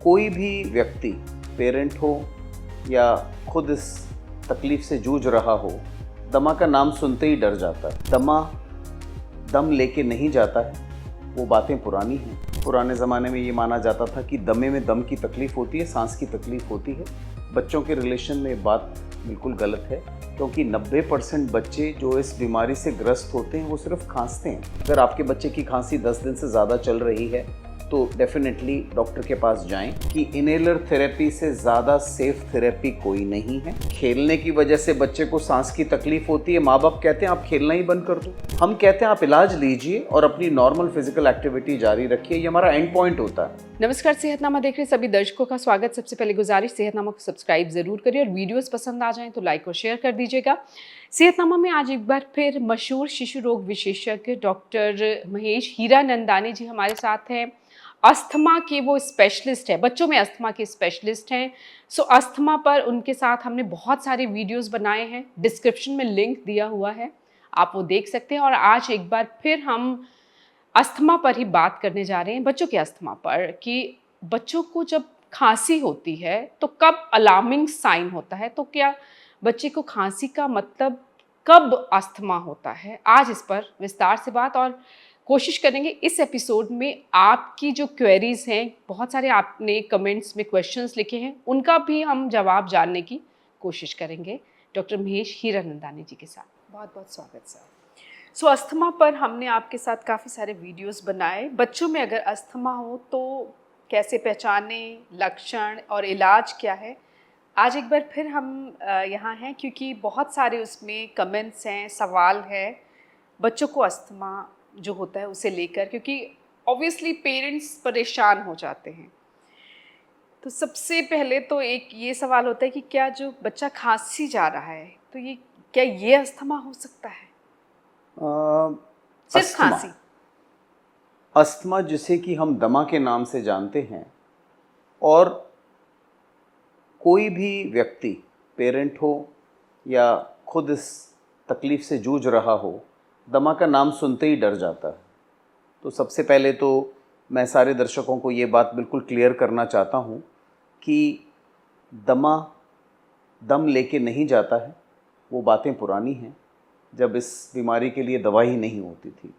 कोई भी व्यक्ति, पेरेंट हो या खुद इस तकलीफ से जूझ रहा हो, दमा का नाम सुनते ही डर जाता है। दमा दम लेके नहीं जाता है, वो बातें पुरानी हैं। पुराने ज़माने में ये माना जाता था कि दमे में दम की तकलीफ़ होती है, सांस की तकलीफ़ होती है। बच्चों के रिलेशन में ये बात बिल्कुल गलत है, क्योंकि 90% बच्चे जो इस बीमारी से ग्रस्त होते हैं वो सिर्फ खांसते हैं। अगर आपके बच्चे की खांसी 10 दिन से ज़्यादा चल रही है तो डेफिनेटली डॉक्टर के पास जाएं कि इनहेलर थेरेपी से ज़्यादा सेफ थेरेपी कोई नहीं है। खेलने की वजह से बच्चे को सांस की तकलीफ होती है, माँ बाप कहते हैं आप खेलना ही बंद कर दो। हम कहते हैं आप इलाज लीजिए और अपनी नॉर्मल फिजिकल एक्टिविटी जारी रखिए, ये हमारा एंड पॉइंट होता है। नमस्कार, सेहतनामा देख रहे सभी दर्शकों का स्वागत। सबसे पहले गुजारिश, सेहतनामा को सब्सक्राइब जरूर करिए और वीडियोस पसंद आ जाएं तो लाइक और शेयर कर दीजिएगा। सेहतनामा में आज एक बार फिर मशहूर शिशु रोग विशेषज्ञ डॉक्टर महेश हीरानंदानी जी हमारे साथ हैं। अस्थमा के वो स्पेशलिस्ट है, बच्चों में अस्थमा के स्पेशलिस्ट हैं। सो अस्थमा पर उनके साथ हमने बहुत सारे वीडियोस बनाए हैं, डिस्क्रिप्शन में लिंक दिया हुआ है, आप वो देख सकते हैं। और आज एक बार फिर हम अस्थमा पर ही बात करने जा रहे हैं, बच्चों के अस्थमा पर, कि बच्चों को जब खांसी होती है तो कब अलार्मिंग साइन होता है, तो क्या बच्चे को खांसी का मतलब कब अस्थमा होता है। आज इस पर विस्तार से बात और कोशिश करेंगे इस एपिसोड में। आपकी जो क्वेरीज हैं, बहुत सारे आपने कमेंट्स में क्वेश्चंस लिखे हैं, उनका भी हम जवाब जानने की कोशिश करेंगे डॉक्टर महेश हीरानंदानी जी के साथ। बहुत बहुत स्वागत सर। सो अस्थमा पर हमने आपके साथ काफ़ी सारे वीडियोस बनाए। बच्चों में अगर अस्थमा हो तो कैसे पहचाने, लक्षण और इलाज क्या है। आज एक बार फिर हम यहाँ हैं क्योंकि बहुत सारे उसमें कमेंट्स हैं, सवाल है बच्चों को अस्थमा जो होता है उसे लेकर, क्योंकि ऑब्वियसली पेरेंट्स परेशान हो जाते हैं। तो सबसे पहले तो एक ये सवाल होता है कि क्या जो बच्चा खांसी जा रहा है तो क्या ये अस्थमा हो सकता है? सिर्फ खांसी? अस्थमा जिसे कि हम दमा के नाम से जानते हैं, और कोई भी व्यक्ति, पेरेंट हो या खुद इस तकलीफ से जूझ रहा हो, दमा का नाम सुनते ही डर जाता है। तो सबसे पहले तो मैं सारे दर्शकों को ये बात बिल्कुल क्लियर करना चाहता हूँ कि दमा दम लेके नहीं जाता है, वो बातें पुरानी हैं, जब इस बीमारी के लिए दवा ही नहीं होती थी।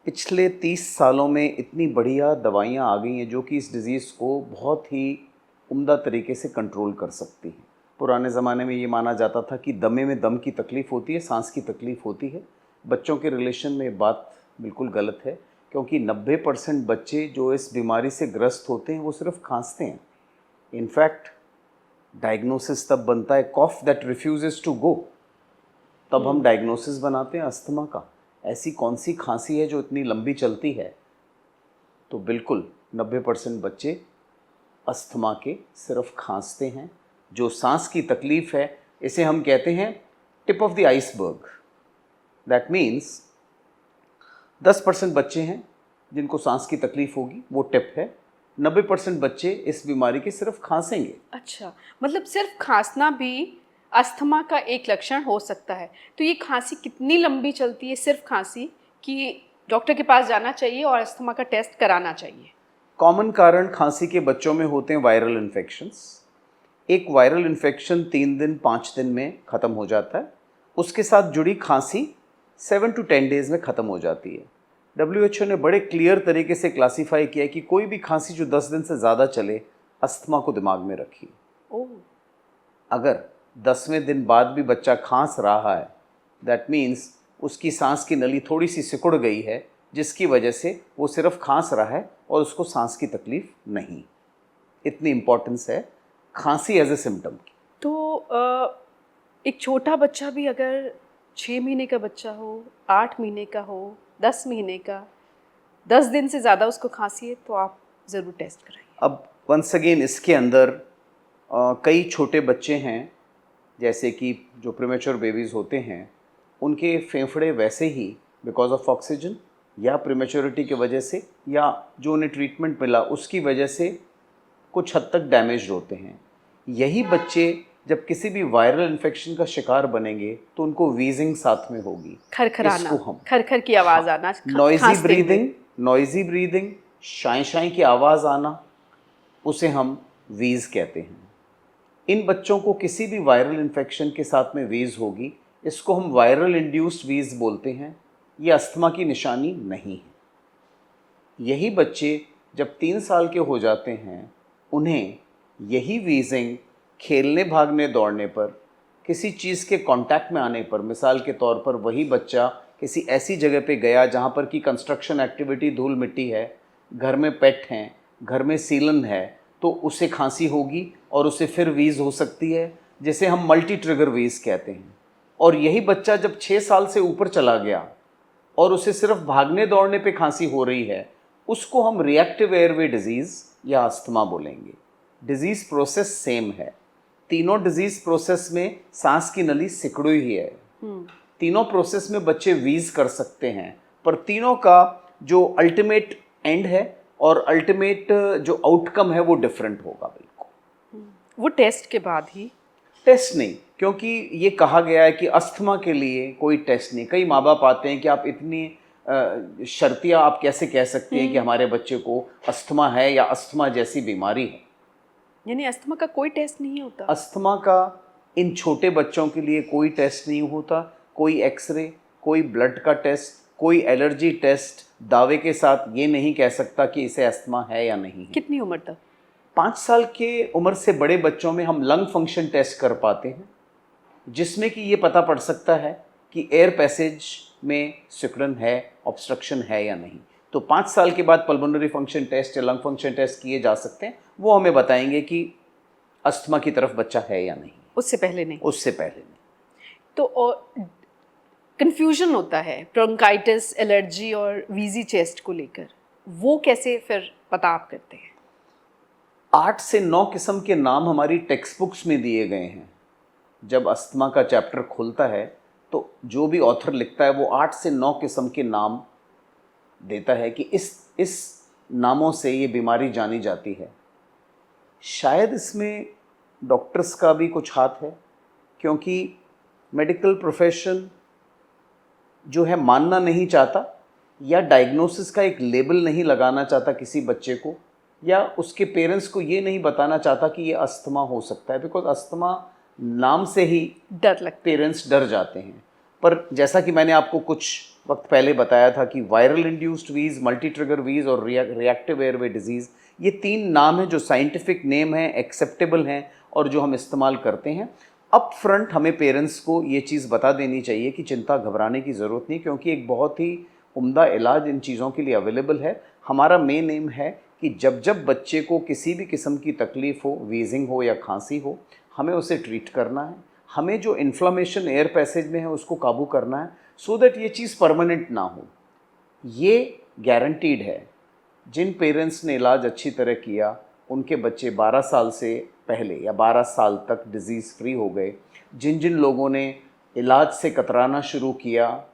पिछले 30 सालों में इतनी बढ़िया दवाइयाँ आ गई हैं जो कि इस डिज़ीज़ को बहुत ही उम्दा तरीके से कंट्रोल कर सकती हैं। पुराने ज़माने में ये माना जाता था कि दमे में दम की तकलीफ़ होती है, सांस की तकलीफ़ होती है। बच्चों के रिलेशन में ये बात बिल्कुल गलत है, क्योंकि 90% बच्चे जो इस बीमारी से ग्रस्त होते हैं वो सिर्फ खांसते हैं। इनफैक्ट डायग्नोसिस तब बनता है कॉफ दैट रिफ्यूजेस टू गो, तब हम डायग्नोसिस बनाते हैं अस्थमा का। ऐसी कौन सी खांसी है जो इतनी लंबी चलती है? तो बिल्कुल 90% बच्चे अस्थमा के सिर्फ खांसते हैं। जो सांस की तकलीफ है, इसे हम कहते हैं tip of the iceberg. That means 10% बच्चे हैं जिनको सांस की तकलीफ होगी, वो टिप है। 90% बच्चे इस बीमारी के सिर्फ खांसेंगे। अच्छा, मतलब सिर्फ खांसना भी अस्थमा का एक लक्षण हो सकता है। तो ये खांसी कितनी लंबी चलती है, सिर्फ खांसी, कि डॉक्टर के पास जाना चाहिए और अस्थमा का टेस्ट कराना चाहिए? कॉमन कारण खांसी के बच्चों में होते हैं वायरल इन्फेक्शंस। एक वायरल इन्फेक्शन 3 दिन 5 दिन में ख़त्म हो जाता है, उसके साथ जुड़ी खांसी 7 to 10 डेज़ में ख़त्म हो जाती है। WHO ने बड़े क्लियर तरीके से क्लासीफाई किया है कि कोई भी खांसी जो 10 दिन से ज़्यादा चले, अस्थमा को दिमाग में रखिए। ओह, अगर 10वें दिन बाद भी बच्चा खांस रहा है, दैट मीन्स उसकी सांस की नली थोड़ी सी सिकुड़ गई है, जिसकी वजह से वो सिर्फ खांस रहा है और उसको सांस की तकलीफ नहीं। इतनी इम्पोर्टेंस है खांसी एज ए सिम्टम की। तो एक छोटा बच्चा भी अगर 6 महीने का बच्चा हो, 8 महीने का हो, 10 महीने का, 10 दिन से ज़्यादा उसको खांसी है तो आप ज़रूर टेस्ट कराइए। अब वंस अगेन इसके अंदर कई छोटे बच्चे हैं, जैसे कि जो प्रीमेच्योर बेबीज़ होते हैं, उनके फेफड़े वैसे ही बिकॉज ऑफ ऑक्सीजन या प्रीमेच्योरिटी की वजह से या जो उन्हें ट्रीटमेंट मिला उसकी वजह से कुछ हद तक डैमेज होते हैं। यही बच्चे जब किसी भी वायरल इन्फेक्शन का शिकार बनेंगे तो उनको वीजिंग साथ में होगी, खरखराना, खरखर की आवाज़ आना, नॉइजी ब्रीदिंग, शाई शाई की आवाज़ आना, उसे हम वीज़ कहते हैं। इन बच्चों को किसी भी वायरल इन्फेक्शन के साथ में वीज़ होगी, इसको हम वायरल इंड्यूस्ड वीज़ बोलते हैं। ये अस्थमा की निशानी नहीं है। यही बच्चे जब 3 साल के हो जाते हैं, उन्हें यही वीजिंग खेलने भागने दौड़ने पर, किसी चीज़ के कांटेक्ट में आने पर, मिसाल के तौर पर वही बच्चा किसी ऐसी जगह पे गया जहाँ पर की कंस्ट्रक्शन एक्टिविटी धूल मिट्टी है, घर में पेट हैं, घर में सीलन है, तो उसे खांसी होगी और उसे फिर वीज़ हो सकती है, जिसे हम मल्टी ट्रिगर वीज़ कहते हैं। और यही बच्चा जब 6 साल से ऊपर चला गया और उसे सिर्फ भागने दौड़ने पे खांसी हो रही है, उसको हम रिएक्टिव एयरवे डिजीज़ या अस्थमा बोलेंगे। डिजीज़ प्रोसेस सेम है। तीनों डिजीज़ प्रोसेस में सांस की नली सिकुड़ी ही है। तीनों प्रोसेस में बच्चे वीज़ कर सकते हैं, पर तीनों का जो अल्टीमेट एंड है और अल्टीमेट जो आउटकम है वो डिफरेंट होगा बिल्कुल। वो टेस्ट के बाद ही? टेस्ट नहीं, क्योंकि ये कहा गया है कि अस्थमा के लिए कोई टेस्ट नहीं। कई माँ बाप आते हैं कि आप इतनी शर्तियाँ आप कैसे कह सकती हैं कि हमारे बच्चे को अस्थमा है या अस्थमा जैसी बीमारी है। यानी अस्थमा का कोई टेस्ट नहीं होता? अस्थमा का इन छोटे बच्चों के लिए कोई टेस्ट नहीं होता। कोई एक्सरे, कोई ब्लड का टेस्ट, कोई एलर्जी टेस्ट दावे के साथ ये नहीं कह सकता कि इसे अस्थमा है या नहीं है। कितनी उम्र तक? 5 साल के उम्र से बड़े बच्चों में हम लंग फंक्शन टेस्ट कर पाते हैं, जिसमें कि ये पता पड़ सकता है कि एयर पैसेज में सिकुड़न है, ऑब्स्ट्रक्शन है या नहीं। तो 5 साल के बाद पल्मोनरी फंक्शन टेस्ट या लंग फंक्शन टेस्ट किए जा सकते हैं। वो हमें बताएंगे कि अस्थमा की तरफ बच्चा है या नहीं। उससे पहले नहीं? उससे पहले नहीं। तो कंफ्यूजन होता है ब्रोंकाइटिस, एलर्जी और वीजी चेस्ट को लेकर, वो कैसे फिर पता आप करते हैं? 8 से 9 किस्म के नाम हमारी टेक्स्ट बुक्स में दिए गए हैं। जब अस्थमा का चैप्टर खुलता है तो जो भी ऑथर लिखता है वो 8 से 9 किस्म के नाम देता है कि इस नामों से ये बीमारी जानी जाती है। शायद इसमें डॉक्टर्स का भी कुछ हाथ है, क्योंकि मेडिकल प्रोफेशन जो है मानना नहीं चाहता या डायग्नोसिस का एक लेबल नहीं लगाना चाहता किसी बच्चे को, या उसके पेरेंट्स को ये नहीं बताना चाहता कि ये अस्थमा हो सकता है, बिकॉज अस्थमा नाम से ही डर लगता है, पेरेंट्स डर जाते हैं। पर जैसा कि मैंने आपको कुछ वक्त पहले बताया था कि वायरल इंड्यूस्ड वीज, मल्टी ट्रिगर वीज और रिएक्टिव एयरवे डिजीज़, ये 3 नाम हैं जो साइंटिफिक नेम हैं, एक्सेप्टेबल हैं और जो हम इस्तेमाल करते हैं। अप फ्रंट हमें पेरेंट्स को ये चीज़ बता देनी चाहिए कि चिंता घबराने की ज़रूरत नहीं, क्योंकि एक बहुत ही उम्दा इलाज इन चीज़ों के लिए अवेलेबल है। हमारा मेन एम है कि जब जब बच्चे को किसी भी किस्म की तकलीफ़ हो, वीजिंग हो या खांसी हो, हमें उसे ट्रीट करना है। हमें जो इन्फ्लामेशन एयर पैसेज में है उसको काबू करना है, सो दैट ये चीज़ परमानेंट ना हो। ये गारंटीड है। जिन पेरेंट्स ने इलाज अच्छी तरह किया, उनके बच्चे 12 साल से पहले या 12 साल तक डिज़ीज़ फ्री हो गए। जिन जिन लोगों ने इलाज से कतराना शुरू किया,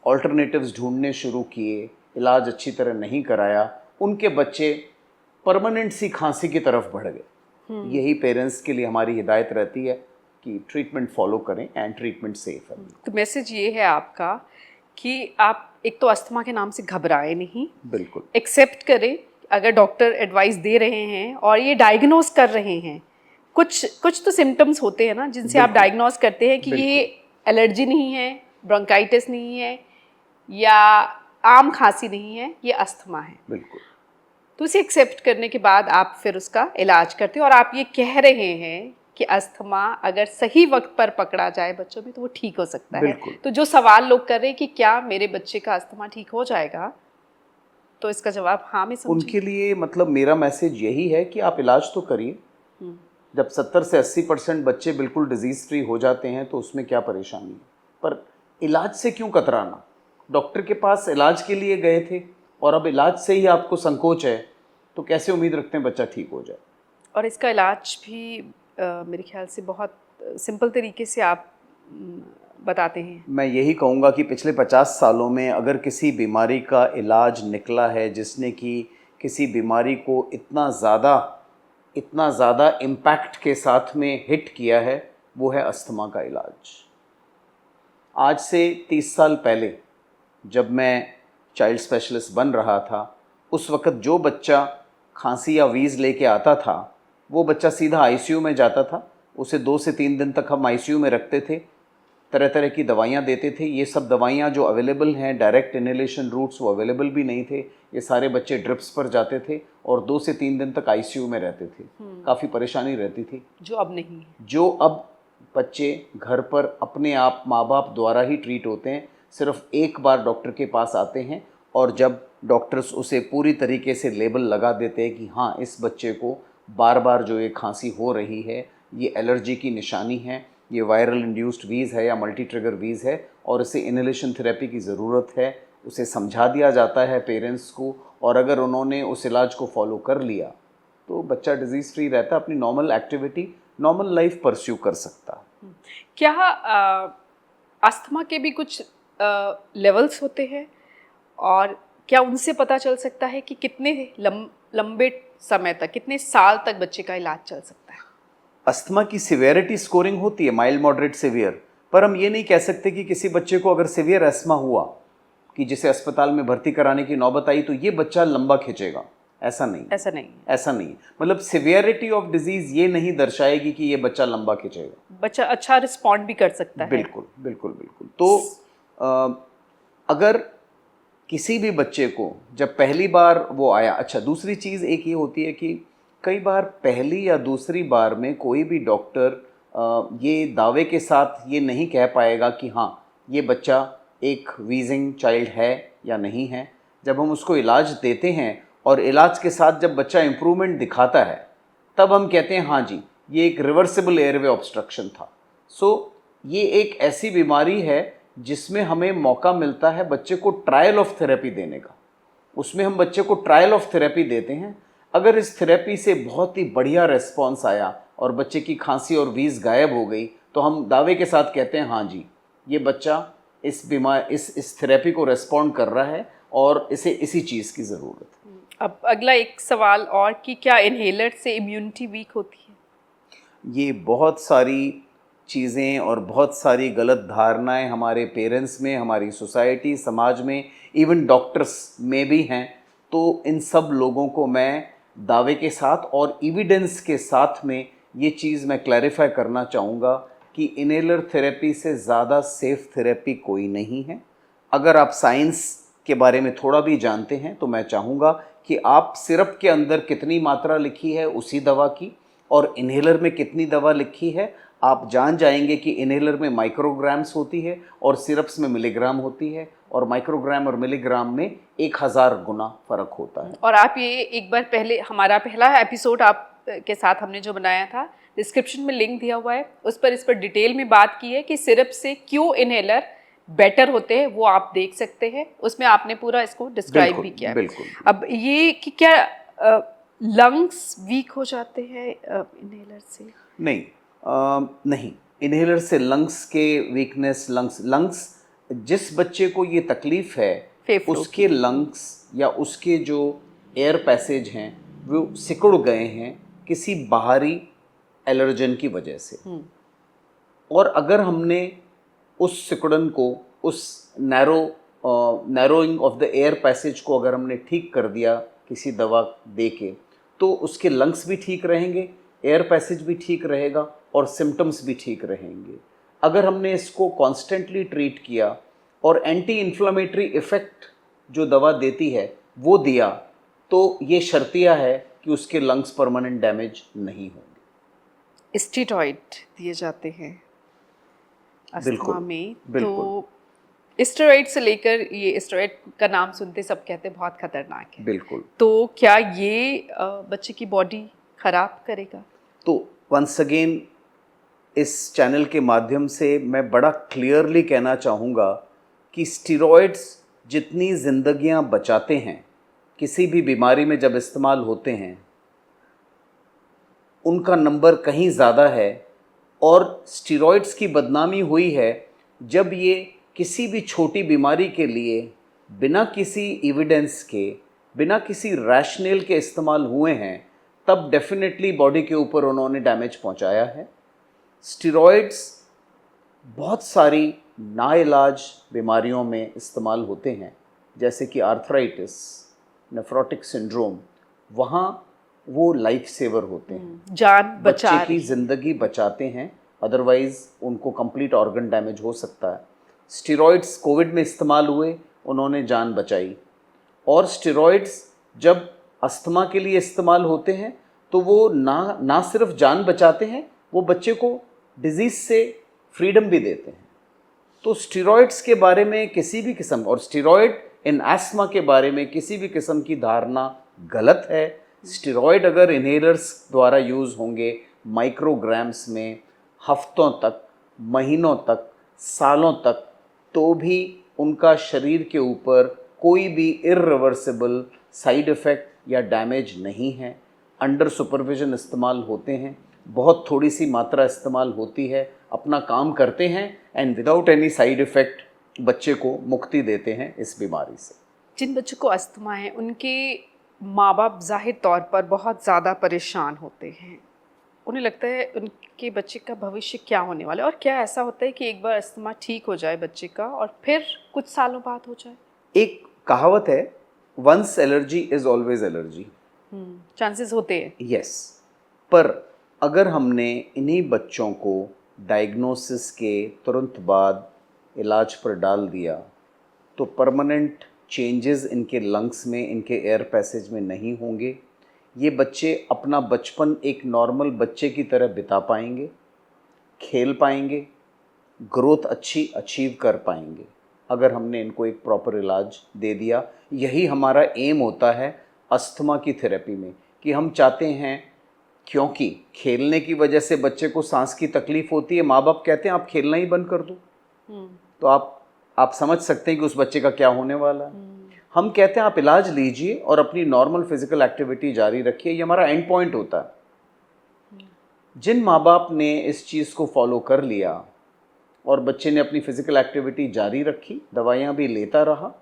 ऑल्टरनेटिव्स ढूंढने शुरू किए, इलाज अच्छी तरह नहीं कराया, उनके बच्चे परमानेंट सी खांसी की तरफ बढ़ गए। यही पेरेंट्स के लिए हमारी हिदायत रहती है कि ट्रीटमेंट फॉलो करें एंड ट्रीटमेंट सेफ है। तो मैसेज ये है आपका कि आप एक तो अस्थमा के नाम से घबराएं नहीं, बिल्कुल एक्सेप्ट करें अगर डॉक्टर एडवाइस दे रहे हैं और ये डायग्नोज कर रहे हैं। कुछ तो सिम्टम्स होते हैं ना जिनसे आप डायग्नोज करते हैं कि ये एलर्जी नहीं है, ब्रोंकाइटिस नहीं है या आम खांसी नहीं है, ये अस्थमा है। बिल्कुल। तो उसे एक्सेप्ट करने के बाद आप फिर उसका इलाज करते हैं और आप ये कह रहे हैं कि अस्थमा अगर सही वक्त पर पकड़ा जाए बच्चों में तो वो ठीक हो सकता है। तो जो सवाल लोग कर रहे हैं कि क्या मेरे बच्चे का अस्थमा ठीक हो जाएगा, तो इसका जवाब हाँ में समझिए। उनके लिए मतलब मेरा मैसेज यही है कि आप इलाज तो करिए। जब 70 से 80% बच्चे बिल्कुल डिजीज़ फ्री हो जाते हैं तो उसमें क्या परेशानी है, पर इलाज से क्यों कतराना। डॉक्टर के पास इलाज के लिए गए थे और अब इलाज से ही आपको संकोच है, तो कैसे उम्मीद रखते हैं बच्चा ठीक हो जाए। और इसका इलाज भी मेरे ख्याल से बहुत सिंपल तरीके से आप बताते हैं। मैं यही कहूँगा कि पिछले 50 सालों में अगर किसी बीमारी का इलाज निकला है जिसने कि किसी बीमारी को इतना ज़्यादा इम्पैक्ट के साथ में हिट किया है, वो है अस्थमा का इलाज। आज से 30 साल पहले जब मैं चाइल्ड स्पेशलिस्ट बन रहा था, उस वक़्त जो बच्चा खांसी या वीज़ लेके आता था, वो बच्चा सीधा आईसीयू में जाता था। उसे 2 से 3 दिन तक हम आईसीयू में रखते थे, तरह तरह की दवाइयाँ देते थे। ये सब दवाइयाँ जो अवेलेबल हैं, डायरेक्ट इनहेलेशन रूट्स, वो अवेलेबल भी नहीं थे। ये सारे बच्चे ड्रिप्स पर जाते थे और 2 से 3 दिन तक आईसीयू में रहते थे। काफ़ी परेशानी रहती थी, जो अब नहीं है। जो अब बच्चे घर पर अपने आप माँ बाप द्वारा ही ट्रीट होते हैं। सिर्फ एक बार डॉक्टर के पास आते हैं और जब डॉक्टर्स उसे पूरी तरीके से लेबल लगा देते हैं कि हाँ, इस बच्चे को बार बार जो ये खांसी हो रही है, ये एलर्जी की निशानी है, ये वायरल इंड्यूस्ड वीज़ है या मल्टी ट्रिगर वीज़ है और इसे इनहेलेशन थेरेपी की ज़रूरत है, उसे समझा दिया जाता है पेरेंट्स को। और अगर उन्होंने उस इलाज को फॉलो कर लिया तो बच्चा डिजीज़ फ्री रहता, अपनी normal activity, normal life pursue कर सकता है। क्या अस्थमा के भी कुछ लेवल्स होते हैं और क्या उनसे पता चल सकता है कि कितने लंबे समय तक, कितने साल तक बच्चे का इलाज चल सकता है? अस्थमा की सिवियरिटी स्कोरिंग होती है, माइल्ड, मॉडरेट, सिवियर। पर हम ये नहीं कह सकते कि किसी बच्चे को अगर सिवियर अस्थमा हुआ कि जिसे अस्पताल में भर्ती कराने की नौबत आई तो ये बच्चा लंबा खिंचेगा। ऐसा नहीं, ऐसा नहीं। मतलब सिवियरिटी ऑफ डिजीज़ ये नहीं दर्शाएगी कि ये बच्चा लंबा खिंचेगा। बच्चा अच्छा रिस्पॉन्ड भी कर सकता है। बिल्कुल बिल्कुल बिल्कुल। तो अगर किसी भी बच्चे को जब पहली बार वो आया, अच्छा, दूसरी चीज़ एक ये होती है कि कई बार पहली या दूसरी बार में कोई भी डॉक्टर ये दावे के साथ ये नहीं कह पाएगा कि हाँ, ये बच्चा एक वीजिंग चाइल्ड है या नहीं है। जब हम उसको इलाज देते हैं और इलाज के साथ जब बच्चा इम्प्रूवमेंट दिखाता है, तब हम कहते हैं हाँ जी, ये एक रिवर्सिबल एयरवे ऑब्स्ट्रक्शन था। सो ये एक ऐसी बीमारी है जिसमें हमें मौका मिलता है बच्चे को ट्रायल ऑफ थेरेपी देने का। उसमें हम बच्चे को ट्रायल ऑफ थेरेपी देते हैं। अगर इस थेरेपी से बहुत ही बढ़िया रिस्पॉन्स आया और बच्चे की खांसी और वीज़ गायब हो गई तो हम दावे के साथ कहते हैं हाँ जी, ये बच्चा इस थेरेपी को रिस्पॉन्ड कर रहा है और इसे इसी चीज़ की ज़रूरत है। अब अगला एक सवाल और कि क्या इनहेलर से इम्यूनिटी वीक होती है? ये बहुत सारी चीज़ें और बहुत सारी गलत धारणाएं हमारे पेरेंट्स में, हमारी सोसाइटी, समाज में, इवन डॉक्टर्स में भी हैं। तो इन सब लोगों को मैं दावे के साथ और एविडेंस के साथ में ये चीज़ मैं क्लैरिफाई करना चाहूँगा कि इनहेलर थेरेपी से ज़्यादा सेफ़ थेरेपी कोई नहीं है। अगर आप साइंस के बारे में थोड़ा भी जानते हैं तो मैं चाहूँगा कि आप सिरप के अंदर कितनी मात्रा लिखी है उसी दवा की और इनहेलर में कितनी दवा लिखी है आप जान जाएंगे कि इनहेलर में माइक्रोग्राम्स होती है और सिरप्स में मिलीग्राम होती है और माइक्रोग्राम और मिलीग्राम में 1000 गुना फ़र्क होता है। और आप ये एक बार पहले, हमारा पहला एपिसोड आप के साथ हमने जो बनाया था, डिस्क्रिप्शन में लिंक दिया हुआ है, उस पर डिटेल में बात की है कि सिरप से क्यों इनहेलर बेटर होते हैं, वो आप देख सकते हैं। उसमें आपने पूरा इसको डिस्क्राइब भी किया है। बिल्कुल। अब ये कि क्या लंग्स वीक हो जाते हैं इनहेलर से? नहीं, नहीं, इनहेलर से लंग्स के वीकनेस, लंग्स जिस बच्चे को ये तकलीफ़ है उसके लंग्स या उसके जो एयर पैसेज हैं वो सिकुड़ गए हैं किसी बाहरी एलर्जन की वजह से। और अगर हमने उस सिकुड़न को, उस narrowing of the air passage को अगर हमने ठीक कर दिया किसी दवा दे के, तो उसके लंग्स भी ठीक रहेंगे, एयर पैसेज भी ठीक रहेगा और सिम्टम्स भी ठीक रहेंगे। अगर हमने इसको कॉन्स्टेंटली ट्रीट किया और एंटी इन्फ्लेमेटरी इफ़ेक्ट जो दवा देती है वो दिया, तो ये शर्तिया है कि उसके लंग्स परमानेंट डैमेज नहीं होंगे। स्टेरॉइड दिए जाते हैं अस्थमा में, बिल्कुल। तो स्टेरॉइड से लेकर, ये स्टेरॉइड का नाम सुनते सब कहते हैं बहुत खतरनाक है। बिल्कुल। तो क्या ये बच्चे की बॉडी खराब करेगा? तो वंस अगेन इस चैनल के माध्यम से मैं बड़ा क्लियरली कहना चाहूँगा कि स्टेरॉइड्स जितनी ज़िंदगियाँ बचाते हैं, किसी भी बीमारी में जब इस्तेमाल होते हैं, उनका नंबर कहीं ज़्यादा है। और स्टेरॉइड्स की बदनामी हुई है जब ये किसी भी छोटी बीमारी के लिए बिना किसी एविडेंस के, बिना किसी रैशनल के इस्तेमाल हुए हैं, तब डेफिनेटली बॉडी के ऊपर उन्होंने डैमेज पहुंचाया है। स्टेरॉइड्स बहुत सारी नाइलाज बीमारियों में इस्तेमाल होते हैं, जैसे कि आर्थराइटिस, नेफ्रोटिक सिंड्रोम, वहाँ वो लाइफ सेवर होते हैं, जान बच्चे बचा की ज़िंदगी बचाते हैं, अदरवाइज़ उनको कंप्लीट ऑर्गन डैमेज हो सकता है। स्टेरॉइड्स कोविड में इस्तेमाल हुए, उन्होंने जान बचाई। और स्टेरॉइड्स जब अस्थमा के लिए इस्तेमाल होते हैं तो वो ना सिर्फ जान बचाते हैं, वो बच्चे को डिजीज़ से फ्रीडम भी देते हैं। तो स्टेरॉइड्स के बारे में किसी भी किस्म, और स्टेरॉइड इन एस्मा के बारे में किसी भी किस्म की धारणा गलत है। स्टेरॉइड अगर इनहेलर्स द्वारा यूज़ होंगे माइक्रोग्राम्स में हफ्तों तक, महीनों तक, सालों तक, तो भी उनका शरीर के ऊपर कोई भी इर्रिवर्सिबल साइड इफ़ेक्ट या डैमेज नहीं है। अंडर सुपरविजन इस्तेमाल होते हैं, बहुत थोड़ी सी मात्रा इस्तेमाल होती है, अपना काम करते हैं and without any side effect बच्चे को मुक्ति देते हैं इस बीमारी से। जिन बच्चों को अस्थमा है उनके माँ बाप जाहिर तौर पर बहुत ज़्यादा परेशान होते हैं। उन्हें लगता है उनके बच्चे का भविष्य क्या होने वाला है, और क्या ऐसा होता है कि एक बार अस्थमा ठीक हो जाए बच्चे का और फिर कुछ सालों बाद हो जाए? एक कहावत है, once allergy is always allergy. Chances होते हैं। यस, पर अगर हमने इन्हीं बच्चों को डायग्नोसिस के तुरंत बाद इलाज पर डाल दिया तो परमानेंट चेंजेस इनके लंग्स में, इनके एयर पैसेज में नहीं होंगे। ये बच्चे अपना बचपन एक नॉर्मल बच्चे की तरह बिता पाएंगे, खेल पाएंगे, ग्रोथ अच्छी अचीव कर पाएंगे अगर हमने इनको एक प्रॉपर इलाज दे दिया। यही हमारा एम होता है अस्थमा की थेरेपी में, कि हम चाहते हैं, क्योंकि खेलने की वजह से बच्चे को सांस की तकलीफ़ होती है, माँ बाप कहते हैं आप खेलना ही बंद कर दो, तो आप समझ सकते हैं कि उस बच्चे का क्या होने वाला है। हम कहते हैं आप इलाज लीजिए और अपनी नॉर्मल फिजिकल एक्टिविटी जारी रखिए, ये हमारा एंड पॉइंट होता है। जिन माँ बाप ने इस चीज़ को फॉलो कर लिया और बच्चे ने अपनी फिजिकल एक्टिविटी जारी रखी, दवाइयाँ भी लेता रहा,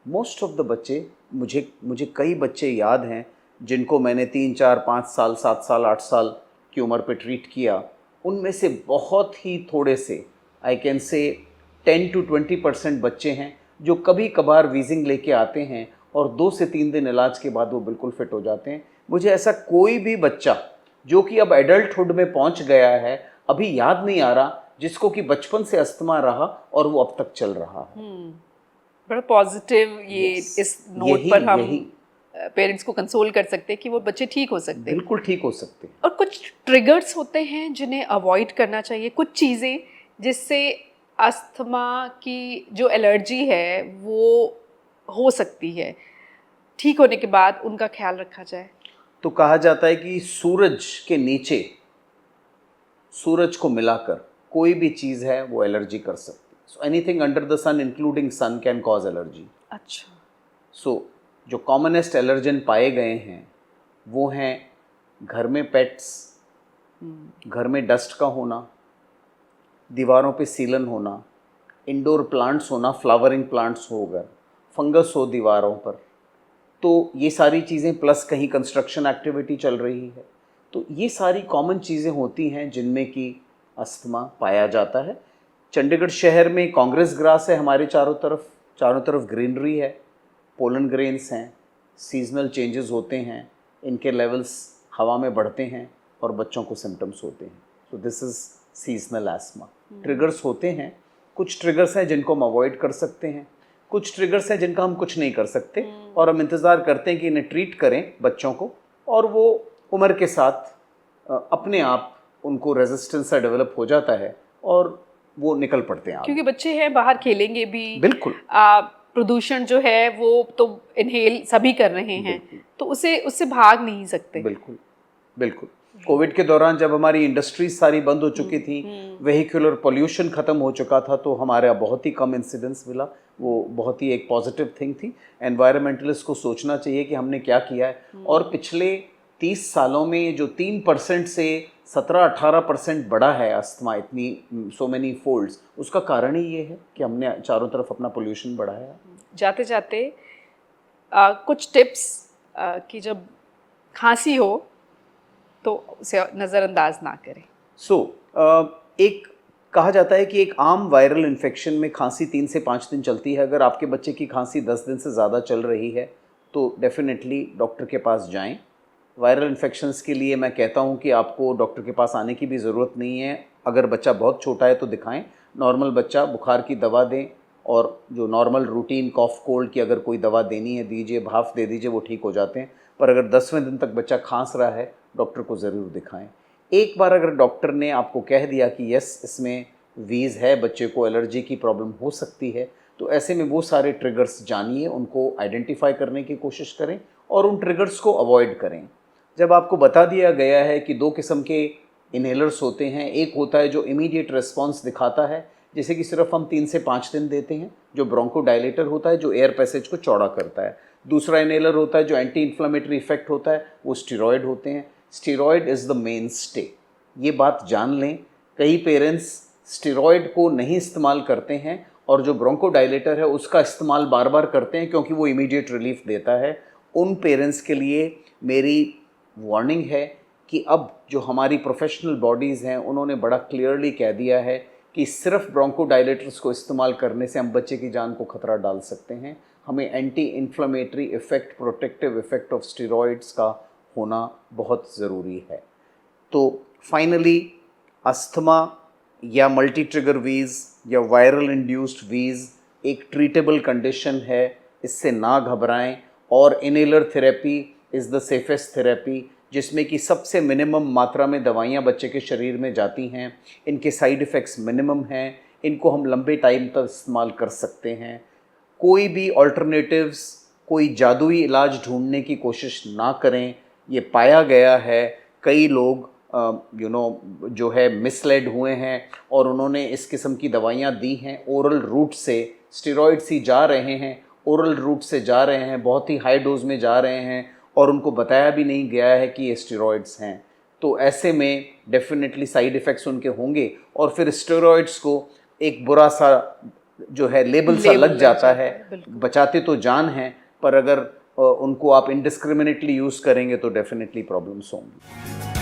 मोस्ट ऑफ द बच्चे, मुझे कई बच्चे याद हैं जिनको मैंने 3, 4, 5 साल, 7 साल, 8 साल की उम्र पे ट्रीट किया। उनमें से बहुत ही थोड़े से, आई कैन से 10 to 20% बच्चे हैं जो कभी कभार वीजिंग लेके आते हैं और 2 से 3 दिन इलाज के बाद वो बिल्कुल फिट हो जाते हैं। मुझे ऐसा कोई भी बच्चा जो कि अब एडल्टहुड में पहुंच गया है अभी याद नहीं आ रहा जिसको कि बचपन से अस्थमा रहा और वो अब तक चल रहा है। बड़ा पॉजिटिव ये Yes. इस नोट पर हम यही पेरेंट्स को कंसोल कर सकते हैं कि वो बच्चे ठीक हो सकते हैं। बिल्कुल ठीक हो सकते हैं। और कुछ ट्रिगर्स होते हैं जिन्हें अवॉइड करना चाहिए, कुछ चीज़ें जिससे अस्थमा की जो एलर्जी है वो हो सकती है, ठीक होने के बाद उनका ख्याल रखा जाए। तो कहा जाता है कि सूरज के नीचे, सूरज को मिलाकर कोई भी चीज़ है वो एलर्जी कर सकती है। So anything under the sun including sun can cause allergy. अच्छा। सो जो कॉमनेस्ट एलर्जन पाए गए हैं वो हैं घर में पेट्स, घर में डस्ट का होना, दीवारों पे सीलन होना, इंडोर प्लांट्स होना, फ्लावरिंग प्लांट्स हो अगर, फंगस हो दीवारों पर, तो ये सारी चीज़ें, प्लस कहीं कंस्ट्रक्शन एक्टिविटी चल रही है, तो ये सारी कॉमन चीज़ें होती हैं जिनमें कि अस्थमा पाया जाता है। चंडीगढ़ शहर में कांग्रेस ग्रास है, हमारे चारों तरफ ग्रीनरी है, पोलन ग्रेन्स हैं, सीजनल चेंजेस होते हैं, इनके लेवल्स हवा में बढ़ते हैं और बच्चों को सिम्टम्स होते हैं। So this is seasonal ESMA. Triggers होते हैं, कुछ ट्रिगर्स हैं जिनको हम अवॉइड कर सकते हैं, कुछ ट्रिगर्स हैं जिनका हम कुछ नहीं कर सकते, और हम इंतज़ार करते हैं कि इन्हें ट्रीट करें बच्चों को, और वो उम्र के साथ अपने आप उनको रेजिस्टेंस सा डेवलप हो जाता है और वो निकल पड़ते हैं आगे। क्योंकि बच्चे हैं, बाहर खेलेंगे भी, बिल्कुल। प्रदूषण जो है वो तो इनहेल सभी कर रहे हैं, तो उससे भाग नहीं सकते। बिल्कुल बिल्कुल। कोविड के दौरान जब हमारी इंडस्ट्रीज सारी बंद हो चुकी थी, वेहिकुलर पोल्यूशन ख़त्म हो चुका था, तो हमारा बहुत ही कम इंसिडेंस मिला। वो बहुत ही एक पॉजिटिव थिंग थी। एनवायरमेंटलिस्ट को सोचना चाहिए कि हमने क्या किया है, और पिछले 30 सालों में जो 3% से 17-18% बढ़ा है अस्थमा, इतनी सो मेनी फोल्ड्स, उसका कारण ही ये है कि हमने चारों तरफ अपना पोल्यूशन बढ़ाया। जाते जाते कुछ टिप्स कि जब खांसी हो तो उसे नज़रअंदाज ना करें। एक कहा जाता है कि एक आम वायरल इन्फेक्शन में खांसी 3 से 5 दिन चलती है। अगर आपके बच्चे की खांसी 10 दिन से ज़्यादा चल रही है तो डेफिनेटली डॉक्टर के पास जाएं। वायरल इन्फेक्शंस के लिए मैं कहता हूं कि आपको डॉक्टर के पास आने की भी ज़रूरत नहीं है। अगर बच्चा बहुत छोटा है तो दिखाएं। नॉर्मल बच्चा बुखार की दवा दें, और जो नॉर्मल रूटीन कॉफ़ कोल्ड की अगर कोई दवा देनी है दीजिए, भाप दे दीजिए, वो ठीक हो जाते हैं। पर अगर 10वें दिन तक बच्चा खांस रहा है, डॉक्टर को ज़रूर दिखाएं। एक बार अगर डॉक्टर ने आपको कह दिया कि यस इसमें वीज़ है, बच्चे को एलर्जी की प्रॉब्लम हो सकती है, तो ऐसे में वो सारे ट्रिगर्स जानिए, उनको आइडेंटिफाई करने की कोशिश करें और उन ट्रिगर्स को अवॉइड करें। जब आपको बता दिया गया है कि 2 किस्म के इन्हेलर्स होते हैं, एक होता है जो इमीडिएट रिस्पॉन्स दिखाता है, जैसे कि सिर्फ हम 3 से 5 दिन देते हैं, जो ब्रोंकोडायलेटर होता है, जो एयर पैसेज को चौड़ा करता है। दूसरा इन्हेलर होता है जो एंटी इन्फ्लेमेटरी इफेक्ट होता है, वो स्टेरॉयड होते हैं। Steroid is the main stay, ये बात जान लें। कई पेरेंट्स स्टेरॉयड को नहीं इस्तेमाल करते हैं और जो ब्रोंकोडायलेटर है उसका इस्तेमाल बार बार करते हैं क्योंकि वो इमीडिएट रिलीफ देता है। उन पेरेंट्स के लिए मेरी वार्निंग है कि अब जो हमारी प्रोफेशनल बॉडीज़ हैं उन्होंने बड़ा क्लियरली कह दिया है कि सिर्फ ब्रोंकोडायलेटर्स को इस्तेमाल करने से हम बच्चे की जान को खतरा डाल सकते हैं। हमें anti inflammatory effect, protective effect of steroids का होना बहुत ज़रूरी है। तो फाइनली अस्थमा या मल्टी ट्रिगर वीज़ या वायरल इंड्यूस्ड वीज़ एक ट्रीटेबल कंडीशन है, इससे ना घबराएं। और inhaler therapy is the safest therapy, जिसमें कि सबसे मिनिमम मात्रा में दवाइयाँ बच्चे के शरीर में जाती हैं। इनके साइड इफ़ेक्ट्स मिनिमम हैं, इनको हम लंबे टाइम तक इस्तेमाल कर सकते हैं। कोई भी अल्टरनेटिव्स, कोई जादुई इलाज ढूंढने की कोशिश ना करें। ये पाया गया है कई लोग जो है मिसलेड हुए हैं और उन्होंने इस किस्म की दवाइयाँ दी हैं, ओरल रूट से स्टेरॉइड्स ही जा रहे हैं, ओरल रूट से जा रहे हैं, बहुत ही हाई डोज में जा रहे हैं और उनको बताया भी नहीं गया है कि ये स्टेरॉइड्स हैं। तो ऐसे में डेफिनेटली साइड इफ़ेक्ट्स उनके होंगे और फिर स्टेरॉइड्स को एक बुरा सा जो है लेबल सा लग जाता है। बचाते तो जान हैं, पर अगर उनको आप इनडिस्क्रिमिनेटली यूज़ करेंगे तो डेफिनेटली प्रॉब्लम्स होंगी।